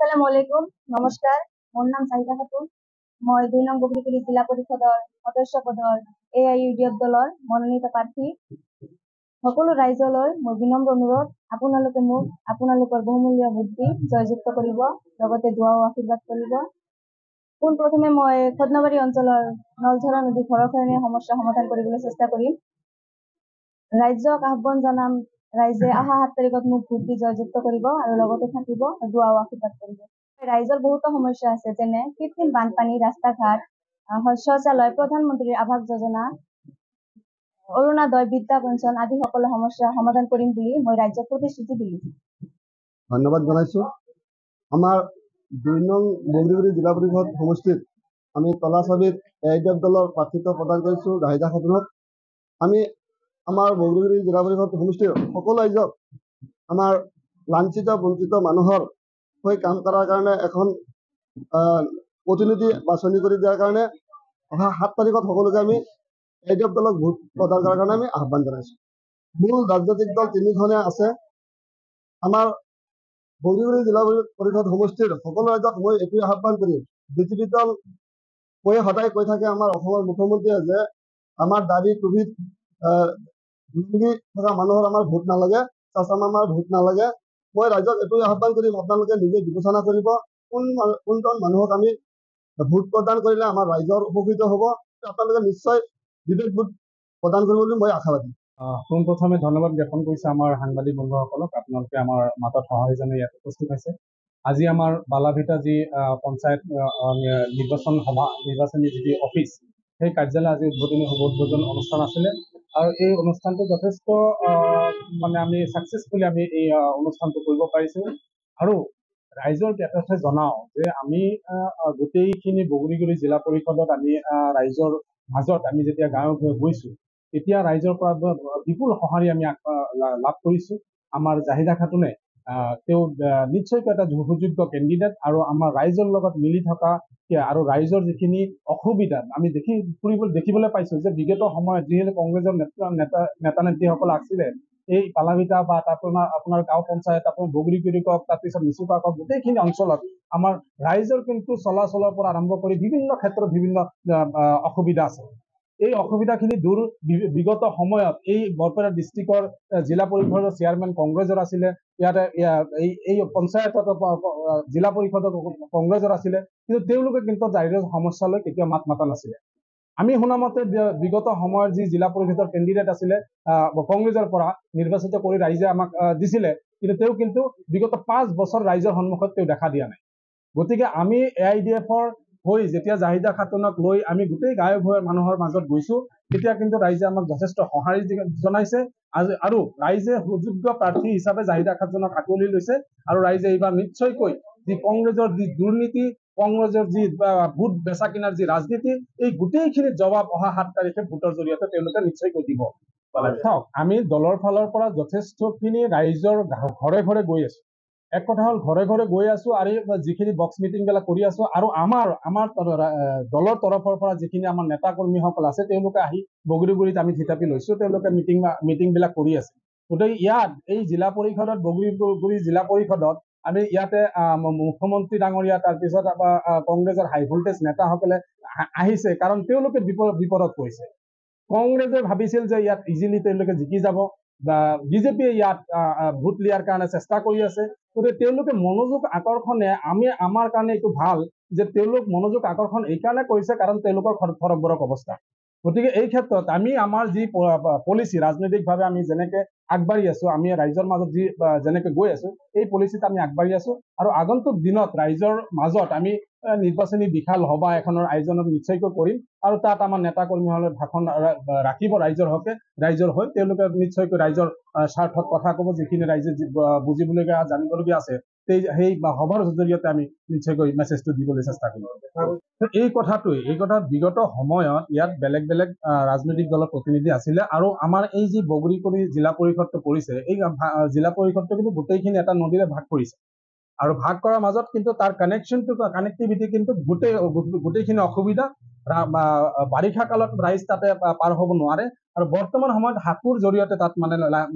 আসসালামু আলাইকুম, নমস্কাৰ। মোৰ নাম চাহিদা খাতুন। মই ২ নং বগৰীকুৰি জিলা পৰিষদৰ সদস্য পদৰ AIUDF দলৰ মনোনীত প্ৰাৰ্থী। সকলো ৰাইজলৈ মোৰ বিনম্ৰ অনুৰোধ, আপোনালোকে মোক আপোনালোকৰ বহুমূলীয়া ভোট দি জয়যুক্ত কৰিব, লগতে দুৱা ও আশীৰ্বাদ কৰিব। পোনপ্ৰথমে মই খদনাবাৰী অঞ্চলৰ নলঝৰা নদী ঘৰখনীয়া সমস্যা সমাধান কৰিবলৈ চেষ্টা কৰিম। ৰাজ্যক আহ্বান জনাম, ৰাইজে অহা 7 তাৰিখত মোক ভোট দি জয়যুক্ত কৰিব আৰু লগতে থাকিব, দুৱা ও আশীৰ্বাদ কৰিব। ৰাইজৰ বহুতো সমস্যা আছে, যেনে কৃত্ৰিম বানপানী, ৰাস্তা ঘাট, শৌচালয়, প্ৰধানমন্ত্ৰীৰ আৱাস যোজনা, অৰুণোদয়, বৃদ্ধা পেঞ্চন আদি সকলো সমস্যা সমাধান কৰিম বুলি মই ৰাজ্যক প্ৰতিশ্ৰুতি দিলোঁ। ধন্যবাদ জনাইছোঁ। আমাৰ ২ নং বগৰীগুৰি জিলা পৰিষদ সমষ্টিত আমি তলাচাবিত AIUDF দলৰ প্ৰাৰ্থিত্ব প্ৰদান কৰিছোঁ জাহিদা খাতুনক। আমি আমাৰ বগৰীগুৰি জিলা পৰিষদ সমষ্টিৰ সকলো ৰাইজক আমাৰ লাঞ্ছিত বঞ্চিত মানুহৰ হৈ কাম কৰাৰ কাৰণে এখন প্ৰতিনিধি বাছনি কৰি দিয়াৰ কাৰণে অহা 7 তাৰিখত সকলোকে আমি AIUDF দলক ভোট প্ৰদান কৰাৰ কাৰণে আমি আহ্বান জনাইছোঁ। মূল ৰাজনৈতিক দল 3খনে আছে। আমাৰ বগৰীগুৰি জিলা পৰিষদ সমষ্টিৰ সকলো ৰাইজক মই এইটোৱে আহ্বান কৰিম, বিজেপি দল সদায় কৈ থাকে আমাৰ অসমৰ মুখ্যমন্ত্ৰীয়ে যে আমাৰ দাবী টুবিত থকা মানুহৰ আমাৰ ভোট নালাগে, চাচামামাৰ ভোট নালাগে। মই ৰাইজক এইটোৱে আহ্বান কৰিম, আপোনালোকে নিজে বিবেচনা কৰিব কোনজন মানুহক আমি ভোট প্ৰদান কৰিলে আমাৰ ৰাইজৰ উপকৃত হ'ব। আপোনালোকে নিশ্চয় বিবেক ভোট প্ৰদান কৰিব বুলি মই আশাবাদী। পোনপ্ৰথমে ধন্যবাদ জ্ঞাপন কৰিছোঁ আমাৰ সাংবাদিক বন্ধুসকলক। আপোনালোকে আমাৰ মাতত সঁহাৰি জনাই ইয়াত উপস্থিত হৈছে। আজি আমাৰ বালাভিটা যি পঞ্চায়ত নিৰ্বাচনী যি অফিচ, সেই কাৰ্যালয় আজি উদ্বোধন অনুষ্ঠান আছিলে আৰু এই অনুষ্ঠানটো যথেষ্ট আমি ছাকচেছফুলি আমি এই অনুষ্ঠানটো কৰিব পাৰিছোঁ। আৰু ৰাইজৰ ক্ষেত্ৰতে জনাওঁ যে আমি গোটেইখিনি বগৰীগুৰি জিলা পৰিষদত আমি ৰাইজৰ মাজত আমি যেতিয়া গাঁৱে গৈছোঁ, তেতিয়া ৰাইজৰ পৰা বিপুল সঁহাৰি আমি লাভ কৰিছোঁ। আমাৰ জাহিদা খাতুনে তেওঁ নিশ্চয়কৈ এটা সুযোগ্য কেণ্ডিডেট আৰু আমাৰ ৰাইজৰ লগত মিলি থকা আৰু ৰাইজৰ যিখিনি অসুবিধা আমি দেখিবলৈ পাইছোঁ যে বিগত সময়ত যিহেতু কংগ্ৰেছৰ নেতা নেত্ৰীসকল আছিলে, এই পালাভিটা বা আপোনাৰ গাঁও পঞ্চায়ত, আপোনাৰ বগৰীগুৰি কওক, তাৰপিছত নিচুকা কওক, গোটেইখিনি অঞ্চলত আমাৰ ৰাইজৰ কিন্তু চলাচলৰ পৰা আৰম্ভ কৰি বিভিন্ন ক্ষেত্ৰত বিভিন্ন অসুবিধা আছে। এই অসুবিধাখিনি দূৰ বিগত সময়ত এই বৰপেটা ডিষ্ট্ৰিক্টৰ জিলা পৰিষদৰ চেয়াৰমেন কংগ্ৰেছৰ আছিলে, ইয়াতে এই পঞ্চায়তত জিলা পৰিষদৰ কংগ্ৰেছৰ আছিলে, কিন্তু তেওঁলোকে কিন্তু ৰাইজৰ সমস্যালৈ কেতিয়াও মাত মাতা নাছিলে। আমি শুনামতে বিগত সময়ৰ যি জিলা পৰিষদৰ কেণ্ডিডেট আছিলে কংগ্ৰেছৰ পৰা নিৰ্বাচিত কৰি ৰাইজে আমাক দিছিলে, কিন্তু বিগত 5 বছৰ ৰাইজৰ সন্মুখত তেওঁ দেখা দিয়া নাই। গতিকে আমি AIUDFৰ হৈ যেতিয়া জাহিদা খাতুনক লৈ আমি গোটেই গাঁৱে ভূঞে মানুহৰ মাজত গৈছোঁ, তেতিয়া কিন্তু ৰাইজে আমাক যথেষ্ট সঁহাৰি জনাইছে আৰু ৰাইজে সুযোগ্য প্ৰাৰ্থী হিচাপে জাহিদা খাতুনক আঁকোৱালি লৈছে। আৰু ৰাইজে এইবাৰ নিশ্চয়কৈ যি কংগ্ৰেছৰ যি দুৰ্নীতি, কংগ্ৰেছৰ যি ভোট বেচা কিনাৰ যি ৰাজনীতি, এই গোটেইখিনি জবাব অহা 7 তাৰিখে ভোটৰ জৰিয়তে তেওঁলোকে নিশ্চয়কৈ দিব। চাওক, আমি দলৰ ফালৰ পৰা যথেষ্টখিনি ৰাইজৰ ঘৰে ঘৰে গৈ আছোঁ। এক কথা হ'ল ঘৰে ঘৰে গৈ আছোঁ আৰু যিখিনি বক্স মিটিংবিলাক কৰি আছোঁ, আৰু আমাৰ দলৰ তৰফৰ পৰা যিখিনি আমাৰ নেতা কৰ্মীসকল আছে তেওঁলোকে আহি বগৰীগুৰিত আমি থিতাপি লৈছোঁ, তেওঁলোকে মিটিংবিলাক কৰি আছে। গতিকে ইয়াত এই জিলা পৰিষদত বগৰীগুৰি জিলা পৰিষদত আমি ইয়াতে মুখ্যমন্ত্ৰী ডাঙৰীয়া, তাৰপিছত কংগ্ৰেছৰ হাই ভোল্টেজ নেতাসকলে আহিছে, কাৰণ তেওঁলোকে বিপদত পৰিছে। কংগ্ৰেছে ভাবিছিল যে ইয়াত ইজিলি তেওঁলোকে জিকি যাব, বা বিজেপিয়ে ইয়াত ভোট লিয়াৰ কাৰণে চেষ্টা কৰি আছে। গতিকে তেওঁলোকে মনোযোগ আকৰ্ষণে আমাৰ কাৰণে এইটো ভাল যে তেওঁলোক মনোযোগ আকৰ্ষণ এইকাৰণে কৰিছে কাৰণ তেওঁলোকৰ ফৰক অৱস্থা। গতিকে এই ক্ষেত্ৰত আমি আমাৰ যি পলিচি ৰাজনৈতিকভাৱে আমি যেনেকে আগবাঢ়ি আছোঁ, আমি ৰাইজৰ মাজত যেনেকে গৈ আছোঁ, এই পলিচিত আমি আগবাঢ়ি আছোঁ। আৰু আগন্তুক দিনত ৰাইজৰ মাজত আমি নিৰ্বাচনী বিশাল সভা এখনৰ আয়োজন নিশ্চয়কৈ কৰিম, আৰু তাত আমাৰ নেতা কৰ্মীসকলে ভাষণ ৰাখিব ৰাইজৰ হৈ। তেওঁলোকে নিশ্চয়কৈ ৰাইজৰ স্বাৰ্থত কথা ক'ব, যিখিনি ৰাইজে বুজিবলগীয়া জানিবলগীয়া আছে সেই সভাৰ জৰিয়তে আমি নিশ্চয়কৈ মেছেজটো দিবলৈ চেষ্টা কৰিম। এই কথা বিগত সময়ত ইয়াত বেলেগ বেলেগ ৰাজনৈতিক দলৰ প্ৰতিনিধি আছিলে, আৰু আমাৰ এই যি বগৰীগুৰি জিলা পৰিষদটো পৰিছে, এই জিলা পৰিষদটো কিন্তু গোটেইখিনি এটা নদীৰে ভাগ কৰিছে, আৰু ভাগ কৰাৰ মাজত কিন্তু তাৰ কানেক্টিভিটি কিন্তু গোটেইখিনি অসুবিধা। বাৰিষা কালত ৰাইজ তাতে পাৰ হ'ব নোৱাৰে, আৰু বৰ্তমান সময়ত হাকুৰ জৰিয়তে তাত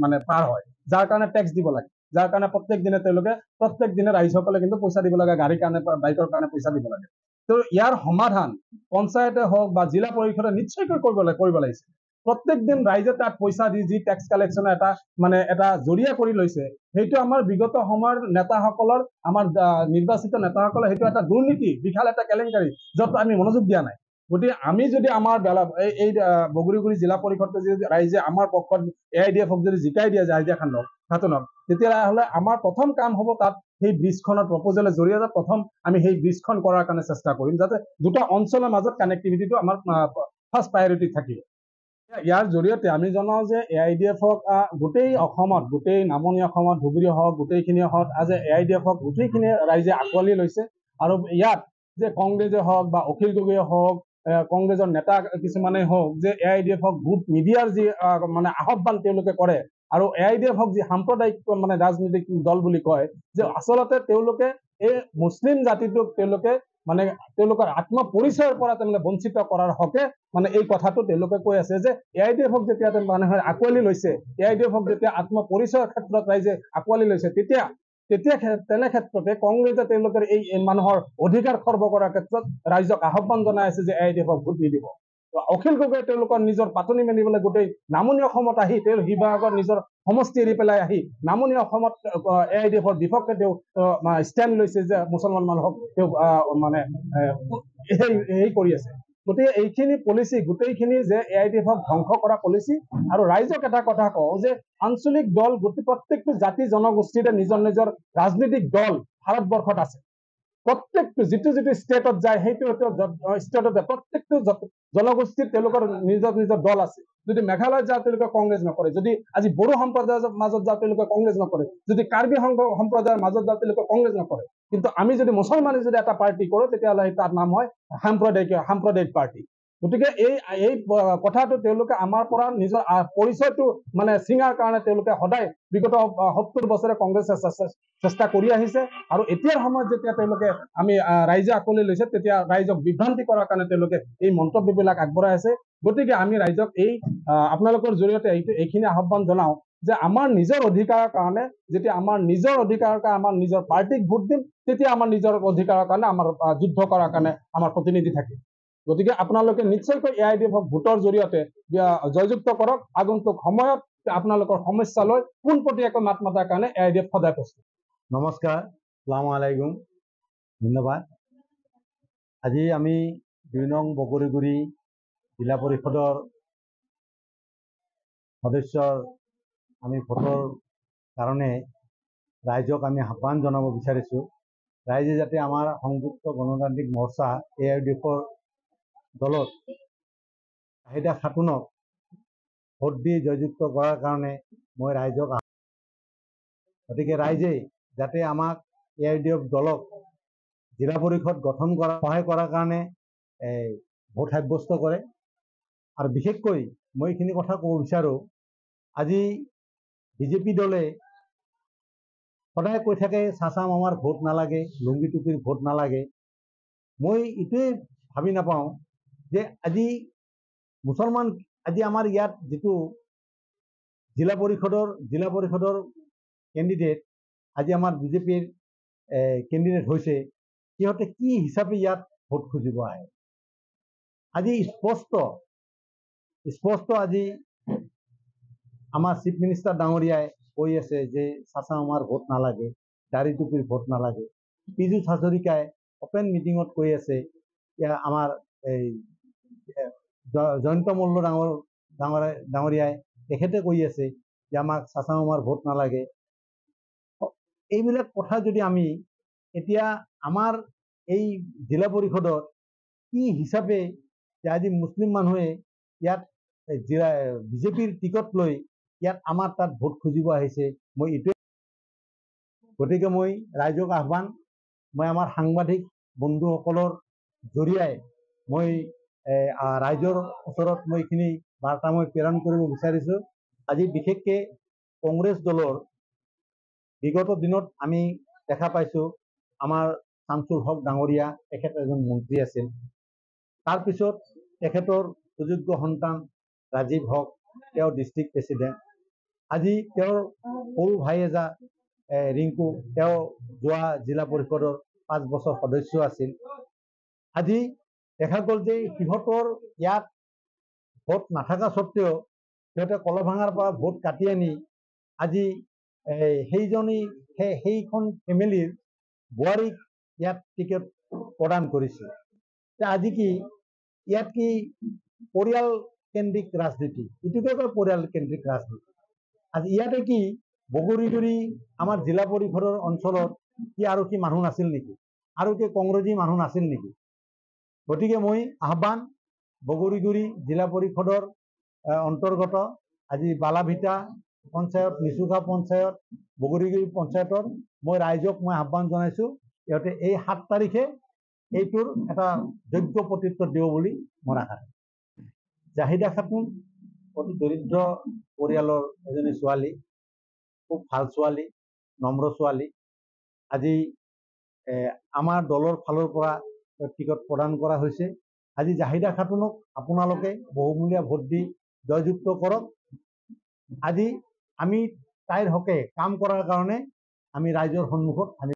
মানে পাৰ হয়, যাৰ কাৰণে টেক্স দিব লাগে। যাৰ কাৰণে প্ৰত্যেক দিনে ৰাইজসকলে কিন্তু পইচা দিব লাগে, গাড়ীৰ কাৰণে বাইকৰ কাৰণে পইচা দিব লাগে। তো ইয়াৰ সমাধান পঞ্চায়তে হওক বা জিলা পৰিষদে নিশ্চয়কৈ কৰিব লাগিছে। প্ৰত্যেক দিন ৰাইজে তাত পইচা দি যি টেক্স কালেকশ্যনৰ এটা জৰিয়া কৰি লৈছে, সেইটো আমাৰ বিগত সময়ৰ নেতাসকলৰ, আমাৰ নিৰ্বাচিত নেতাসকলে সেইটো এটা দুৰ্নীতি, বিশাল এটা কেলেংকাৰী, য'ত আমি মনোযোগ দিয়া নাই। গতিকে আমি যদি আমাৰ এই বগৰীগুৰি জিলা পৰিষদে যদি ৰাইজে আমাৰ পক্ষত AIDF-ক যদি জিকাই দিয়ে ৰাইজে খাতনক, তেতিয়াহ'লে আমাৰ প্ৰথম কাম হ'ব তাত সেই ব্ৰিজখনৰ প্ৰপ'জেলৰ জৰিয়তে প্ৰথম আমি সেই ব্ৰিজখন কৰাৰ কাৰণে চেষ্টা কৰিম, যাতে দুটা অঞ্চলৰ মাজত কানেক্টিভিটিটো আমাৰ ফাৰ্ষ্ট প্ৰায়ৰিটি থাকিব। ইয়াৰ জৰিয়তে আমি জনাওঁ যে AIDF-ক গোটেই অসমত, গোটেই নামনি অসমত, ধুবুৰী হওক, গোটেইখিনি হওক, আজি AIDF-ক গোটেইখিনি ৰাইজে আঁকোৱালি লৈছে। আৰু ইয়াত যে কংগ্ৰেছে হওক বা অখিল গগৈয়ে হওক, কংগ্ৰেছৰ নেতা কিছুমানে হওক, যে AIDF-ক ভোট নিদিয়াৰ যি আহ্বান তেওঁলোকে কৰে, আৰু AIDF-ক যি সাম্প্ৰদায়িক ৰাজনৈতিক দল বুলি কয়, যে আচলতে তেওঁলোকে এই মুছলিম জাতিটোক তেওঁলোকৰ আত্মপৰিচয়ৰ পৰা বঞ্চিত কৰাৰ হকে এই কথাটো তেওঁলোকে কৈ আছে, যে AIDF-ক যেতিয়া মানুহে আঁকোৱালি লৈছে, AIDF-ক যেতিয়া আত্মপৰিচয়ৰ ক্ষেত্ৰত ৰাইজে আঁকোৱালি লৈছে, তেতিয়া তেনে ক্ষেত্ৰতে কংগ্ৰেছে তেওঁলোকৰ এই মানুহৰ অধিকাৰ খৰ্ব কৰাৰ ক্ষেত্ৰত ৰাইজক আহ্বান জনাই আছে যে AIDF-ক ভোট নিদিব। অখিল গগৈয়ে তেওঁলোকৰ নিজৰ পাতনি মেলিবলৈ গোটেই নামনি অসমত আহি, তেওঁ শিৱসাগৰ নিজৰ সমষ্টি এৰি পেলাই আহি নামনি অসমত AIDF-ৰ বিপক্ষে তেওঁ ষ্টেণ্ড লৈছে, যে মুছলমান মানুহক তেওঁ হেৰি কৰি আছে। গতিকে এইখিনি পলিচি গোটেইখিনি যে AIDF-ক ধ্বংস কৰা পলিচি। আৰু ৰাইজক এটা কথা কওঁ যে আঞ্চলিক দল প্ৰত্যেকটো জাতি জনগোষ্ঠীৰে নিজৰ নিজৰ ৰাজনৈতিক দল ভাৰতবৰ্ষত আছে। প্ৰত্যেকটো যিটো ষ্টেটত যায়, সেইটো ষ্টেটতে প্ৰত্যেকটো জনগোষ্ঠীৰ তেওঁলোকৰ নিজৰ নিজৰ দল আছে। যদি মেঘালয়ত যাওঁ তেওঁলোকে কংগ্ৰেছ নকৰে, যদি আজি বড়ো সম্প্ৰদায়ৰ মাজত যাওঁ তেওঁলোকে কংগ্ৰেছ নকৰে, যদি কাৰ্বি সম্প্ৰদায়ৰ মাজত যাওঁ তেওঁলোকে কংগ্ৰেছ নকৰে। কিন্তু আমি যদি মুছলমানে যদি এটা পাৰ্টি কৰোঁ, তেতিয়াহ'লে তাৰ নাম হয় সাম্প্ৰদায়িক পাৰ্টি। গতিকে এই কথাটো তেওঁলোকে আমাৰ পৰা নিজৰ পৰিচয়টো চিঙাৰ কাৰণে তেওঁলোকে সদায় বিগত 70 বছৰে কংগ্ৰেছে চেষ্টা কৰি আহিছে। আৰু এতিয়াৰ সময়ত যেতিয়া তেওঁলোকে ৰাইজে আঁকোৱালি লৈছে, তেতিয়া ৰাইজক বিভ্ৰান্তি কৰাৰ কাৰণে তেওঁলোকে এই মন্তব্যবিলাক আগবঢ়াই আছে। গতিকে আমি ৰাইজক আপোনালোকৰ জৰিয়তে এইখিনি আহ্বান জনাওঁ যে আমাৰ নিজৰ অধিকাৰৰ কাৰণে, যেতিয়া আমাৰ নিজৰ পাৰ্টিক ভোট দিম, তেতিয়া আমাৰ নিজৰ অধিকাৰৰ কাৰণে আমাৰ যুদ্ধ কৰাৰ কাৰণে আমাৰ প্ৰতিনিধি থাকে। গতিকে আপোনালোকে নিশ্চয়কৈ AIDF-ক ভোটৰ জৰিয়তে জয়যুক্ত কৰক। আগন্তুক সময়ত আপোনালোকৰ সমস্যা লৈ পোনপটীয়াকৈ মাত মাতাৰ কাৰণে AIDF সদায় প্ৰস্তুত। নমস্কাৰ, আসসালামু আলাইকুম, ধন্যবাদ। আজি আমি 2 নং বগৰীগুৰি জিলা পৰিষদৰ সদস্যৰ আমি ভোটৰ কাৰণে ৰাইজক আমি আহ্বান জনাব বিচাৰিছোঁ। ৰাইজে যাতে আমাৰ সংযুক্ত গণতান্ত্ৰিক মৰ্চা AIDF-ৰ দলত শাহিদা খাতুনক ভোট দি জয়যুক্ত কৰাৰ কাৰণে মই ৰাইজক গতিকে ৰাইজে যাতে আমাক AIDF দলক জিলা পৰিষদ গঠন কৰা সহায় কৰাৰ কাৰণে ভোট সাব্যস্ত কৰে। আৰু বিশেষকৈ মই এইখিনি কথা ক'ব বিচাৰোঁ, আজি বিজেপি দলে সদায় কৈ থাকে চাচা মামাৰ ভোট নালাগে, লুংগি টুপিৰ ভোট নালাগে। মই এইটোৱে ভাবি নাপাওঁ যে আজি আমাৰ ইয়াত যিটো জিলা পৰিষদৰ কেণ্ডিডেট আজি আমাৰ বিজেপিৰ কেণ্ডিডেট হৈছে, সিহঁতে কি হিচাপে ইয়াত ভোট খুজিব আহে। আজি স্পষ্ট আজি আমাৰ চিফ মিনিষ্টাৰ ডাঙৰীয়াই কৈ আছে যে চাচা মামাৰ ভোট নালাগে, দাড়ি টুপিৰ ভোট নালাগে। পীযুষ হাজৰিকাই অপেন মিটিঙত কৈ আছে, আমাৰ এই জয়ন্ত মল্ল ডাঙৰীয়াই তেখেতে কৈ আছে যে আমাক চাচা মামাৰ ভোট নালাগে। এইবিলাক কথা যদি আমি এতিয়া আমাৰ এই জিলা পৰিষদত কি হিচাপে যে আজি মুছলিম মানুহে ইয়াত বিজেপিৰ টিকট লৈ ইয়াত আমাৰ তাত ভোট খুজিব আহিছে, মই এইটোৱে। গতিকে মই ৰাইজক আহ্বান, মই আমাৰ সাংবাদিক বন্ধুসকলৰ জৰিয়াই মই ৰাইজৰ ওচৰত মই এইখিনি বাৰ্তা মই প্ৰেৰণ কৰিব বিচাৰিছোঁ। আজি বিশেষকৈ কংগ্ৰেছ দলৰ বিগত দিনত আমি দেখা পাইছোঁ, আমাৰ শামছুল হক ডাঙৰীয়া তেখেত এজন মন্ত্ৰী আছিল। তাৰপিছত তেখেতৰ সুযোগ্য সন্তান ৰাজীৱ হক, তেওঁ ডিষ্ট্ৰিক্ট প্ৰেচিডেণ্ট। আজি তেওঁৰ সৰু ভাই ৰিংকু, তেওঁ যোৱা জিলা পৰিষদৰ 5 বছৰ সদস্য আছিল। আজি দেখা গ'ল যে সিহঁতৰ ইয়াত ভোট নাথাকা স্বত্বেও সিহঁতে কলভাঙাৰ পৰা ভোট কাটি আনি আজি সেইখন ফেমিলিৰ বোৱাৰীক ইয়াত টিকেট প্ৰদান কৰিছে। আজি কি ইয়াত কি পৰিয়াল কেন্দ্ৰিক ৰাজনীতি, এইটোকে কয় পৰিয়াল কেন্দ্ৰিক ৰাজনীতি। আজি ইয়াতে কি বগৰীগুৰি আমাৰ জিলা পৰিষদৰ অঞ্চলত কি আৰু কি মানুহ নাছিল নেকি, আৰু কি কংগ্ৰেছী মানুহ নাছিল নেকি? গতিকে মই আহ্বান বগৰীগুৰি জিলা পৰিষদৰ অন্তৰ্গত আজি বালাভিটা পঞ্চায়ত, নিচুকা পঞ্চায়ত, বগৰীগুৰি পঞ্চায়তৰ মই ৰাইজক আহ্বান জনাইছোঁ, ইহঁতে এই 7 তাৰিখে এইটোৰ এটা যোগ্য প্ৰত্যুত্তৰ দিব বুলি মই আশা ৰাখিছোঁ। জাহিদা খাতুন অতি দৰিদ্ৰ পৰিয়ালৰ এজনী ছোৱালী, খুব ভাল ছোৱালী, নম্ৰ ছোৱালী। আজি আমাৰ দলৰ ফালৰ পৰা টিকট প্ৰদান কৰা হৈছে। আজি জাহিদা খাতুনক আপোনালোকে বহুমূলীয়া ভোট দি জয়যুক্ত কৰক। আজি আমি তাইৰ হকে কাম কৰাৰ কাৰণে আমি ৰাইজৰ সন্মুখত